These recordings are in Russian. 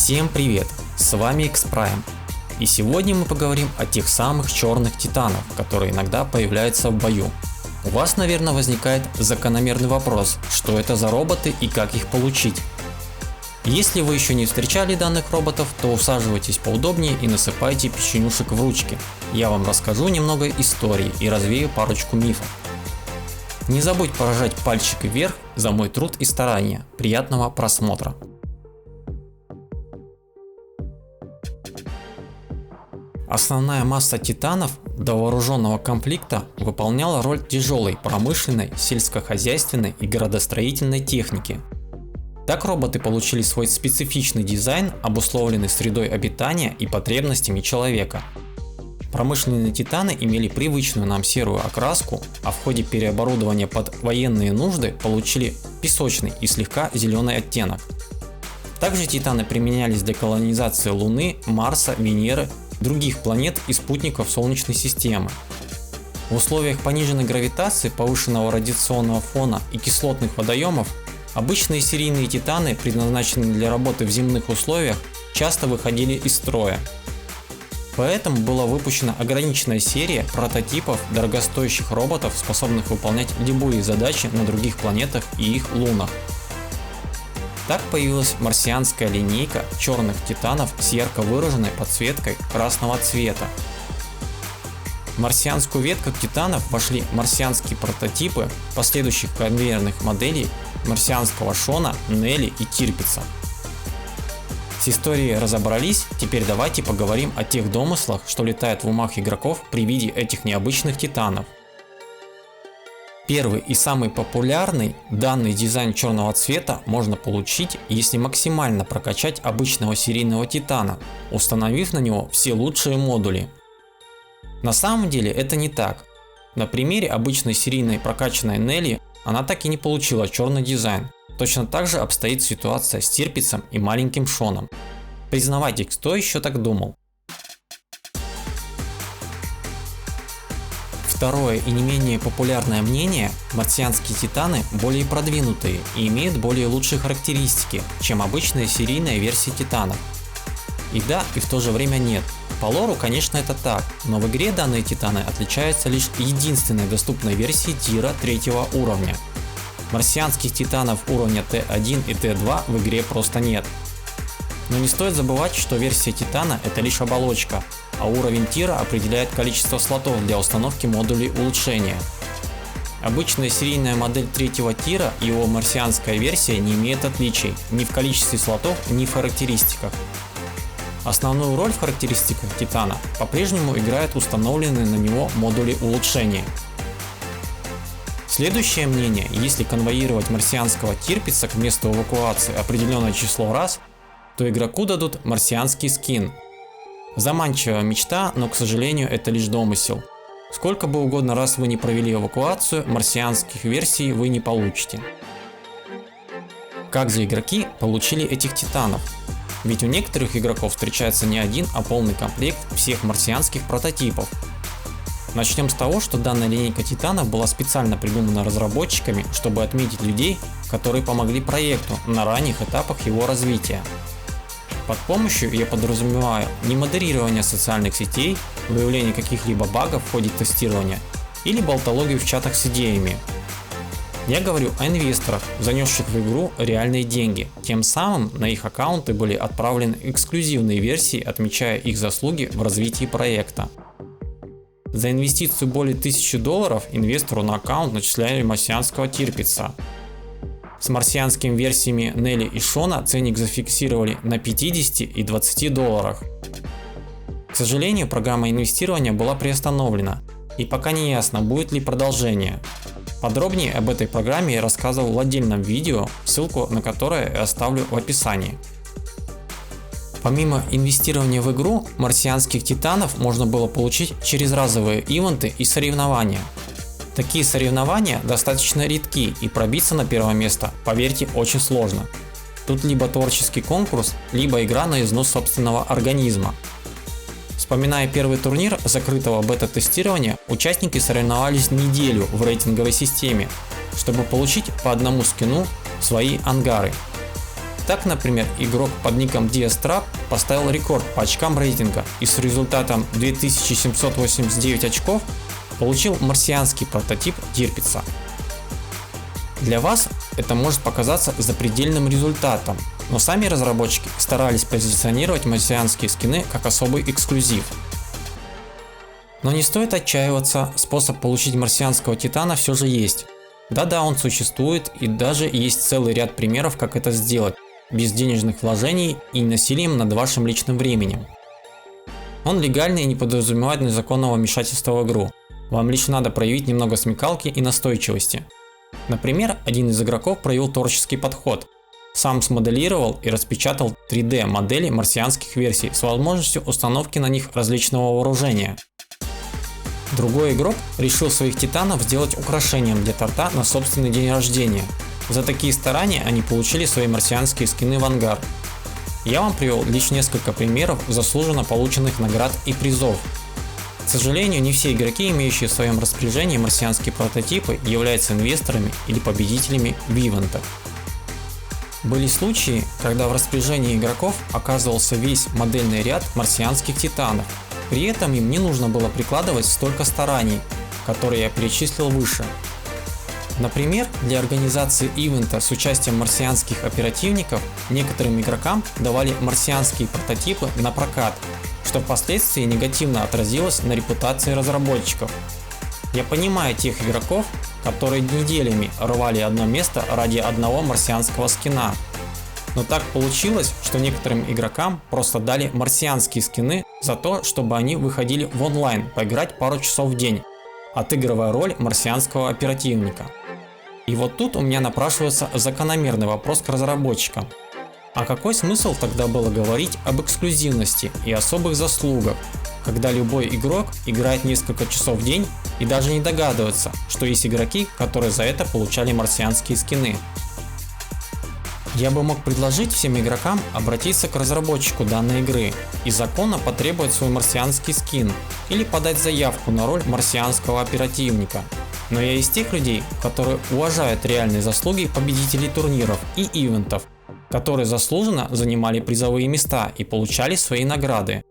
Всем привет, с вами X-Prime, и сегодня мы поговорим о тех самых черных титанов, которые иногда появляются в бою. У вас, наверное, возникает закономерный вопрос, что это за роботы и как их получить. Если вы еще не встречали данных роботов, то усаживайтесь поудобнее и насыпайте печенюшек в ручки. Я вам расскажу немного истории и развею парочку мифов. Не забудь поражать пальчик вверх за мой труд и старания. Приятного просмотра! Основная масса титанов до вооруженного конфликта выполняла роль тяжелой промышленной, сельскохозяйственной и градостроительной техники. Так роботы получили свой специфичный дизайн, обусловленный средой обитания и потребностями человека. Промышленные титаны имели привычную нам серую окраску, а в ходе переоборудования под военные нужды получили песочный и слегка зеленый оттенок. Также титаны применялись для колонизации Луны, Марса, Венеры, других планет и спутников Солнечной системы. В условиях пониженной гравитации, повышенного радиационного фона и кислотных водоемов обычные серийные титаны, предназначенные для работы в земных условиях, часто выходили из строя. Поэтому была выпущена ограниченная серия прототипов дорогостоящих роботов, способных выполнять любые задачи на других планетах и их лунах. Так появилась марсианская линейка черных титанов с ярко выраженной подсветкой красного цвета. В марсианскую ветку титанов вошли марсианские прототипы последующих конвейерных моделей марсианского Шона, Нелли и Тирпица. С историей разобрались, теперь давайте поговорим о тех домыслах, что летают в умах игроков при виде этих необычных титанов. Первый и самый популярный данный дизайн черного цвета можно получить, если максимально прокачать обычного серийного титана, установив на него все лучшие модули. На самом деле это не так. На примере обычной серийной прокачанной Нелли она так и не получила черный дизайн. Точно так же обстоит ситуация с Тирпицем и маленьким Шоном. Признавайте, кто еще так думал. Второе и не менее популярное мнение – марсианские титаны более продвинутые и имеют более лучшие характеристики, чем обычная серийная версия титанов. И да, и в то же время нет. По лору, конечно, это так, но в игре данные титаны отличаются лишь единственной доступной версией тира 3-го уровня. Марсианских титанов уровня Т1 и Т2 в игре просто нет. Но не стоит забывать, что версия титана – это лишь оболочка, а уровень тира определяет количество слотов для установки модулей улучшения. Обычная серийная модель 3-го тира и его марсианская версия не имеют отличий ни в количестве слотов, ни в характеристиках. Основную роль в характеристиках титана по-прежнему играют установленные на него модули улучшения. Следующее мнение: если конвоировать марсианского Тирпица к месту эвакуации определенное число раз, то игроку дадут марсианский скин. Заманчивая мечта, но, к сожалению, это лишь домысел. Сколько бы угодно раз вы не провели эвакуацию, марсианских версий вы не получите. Как же игроки получили этих титанов? Ведь у некоторых игроков встречается не один, а полный комплект всех марсианских прототипов. Начнем с того, что данная линейка титанов была специально придумана разработчиками, чтобы отметить людей, которые помогли проекту на ранних этапах его развития. Под помощью я подразумеваю не модерирование социальных сетей, выявление каких-либо багов в ходе тестирования или болтологию в чатах с идеями. Я говорю о инвесторах, занесших в игру реальные деньги. Тем самым на их аккаунты были отправлены эксклюзивные версии, отмечая их заслуги в развитии проекта. За инвестицию более $1000 инвестору на аккаунт начисляли марсианского Тирпица. С марсианскими версиями Нелли и Шона ценник зафиксировали на $50 и $20. К сожалению, программа инвестирования была приостановлена, и пока не ясно, будет ли продолжение. Подробнее об этой программе я рассказывал в отдельном видео, ссылку на которое я оставлю в описании. Помимо инвестирования в игру, марсианских титанов можно было получить через разовые ивенты и соревнования. Такие соревнования достаточно редки, и пробиться на первое место, поверьте, очень сложно. Тут либо творческий конкурс, либо игра на износ собственного организма. Вспоминая первый турнир закрытого бета-тестирования, участники соревновались неделю в рейтинговой системе, чтобы получить по одному скину в свои ангары. Так, например, игрок под ником Diastrap поставил рекорд по очкам рейтинга и с результатом 2789 очков получил марсианский прототип Тирпица. Для вас это может показаться запредельным результатом, но сами разработчики старались позиционировать марсианские скины как особый эксклюзив. Но не стоит отчаиваться, способ получить марсианского титана все же есть. Да-да, он существует, и даже есть целый ряд примеров, как это сделать, без денежных вложений и насилием над вашим личным временем. Он легальный и не подразумевает незаконного вмешательства в игру. Вам лишь надо проявить немного смекалки и настойчивости. Например, один из игроков проявил творческий подход. Сам смоделировал и распечатал 3D модели марсианских версий с возможностью установки на них различного вооружения. Другой игрок решил своих титанов сделать украшением для торта на собственный день рождения. За такие старания они получили свои марсианские скины в ангар. Я вам привел лишь несколько примеров заслуженно полученных наград и призов. К сожалению, не все игроки, имеющие в своем распоряжении марсианские прототипы, являются инвесторами или победителями в ивентах. Были случаи, когда в распоряжении игроков оказывался весь модельный ряд марсианских титанов. При этом им не нужно было прикладывать столько стараний, которые я перечислил выше. Например, для организации ивента с участием марсианских оперативников некоторым игрокам давали марсианские прототипы на прокат, что впоследствии негативно отразилось на репутации разработчиков. Я понимаю тех игроков, которые неделями рвали одно место ради одного марсианского скина. Но так получилось, что некоторым игрокам просто дали марсианские скины за то, чтобы они выходили в онлайн поиграть пару часов в день, отыгрывая роль марсианского оперативника. И вот тут у меня напрашивается закономерный вопрос к разработчикам. А какой смысл тогда было говорить об эксклюзивности и особых заслугах, когда любой игрок играет несколько часов в день и даже не догадывается, что есть игроки, которые за это получали марсианские скины? Я бы мог предложить всем игрокам обратиться к разработчику данной игры и законно потребовать свой марсианский скин или подать заявку на роль марсианского оперативника. Но я из тех людей, которые уважают реальные заслуги победителей турниров и ивентов, которые заслуженно занимали призовые места и получали свои награды.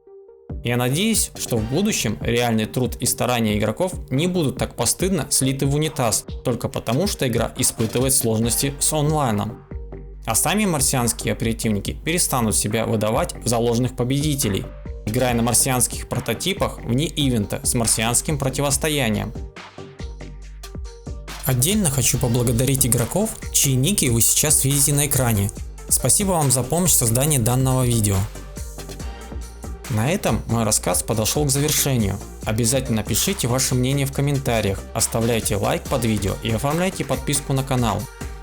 Я надеюсь, что в будущем реальный труд и старания игроков не будут так постыдно слиты в унитаз только потому, что игра испытывает сложности с онлайном. А сами марсианские оперативники перестанут себя выдавать за ложных победителей, играя на марсианских прототипах вне ивента с марсианским противостоянием. Отдельно хочу поблагодарить игроков, чьи ники вы сейчас видите на экране. Спасибо вам за помощь в создании данного видео. На этом мой рассказ подошел к завершению. Обязательно пишите ваше мнение в комментариях, оставляйте лайк под видео и оформляйте подписку на канал.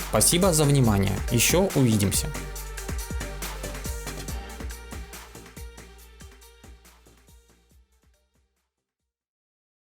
Спасибо за внимание, еще увидимся.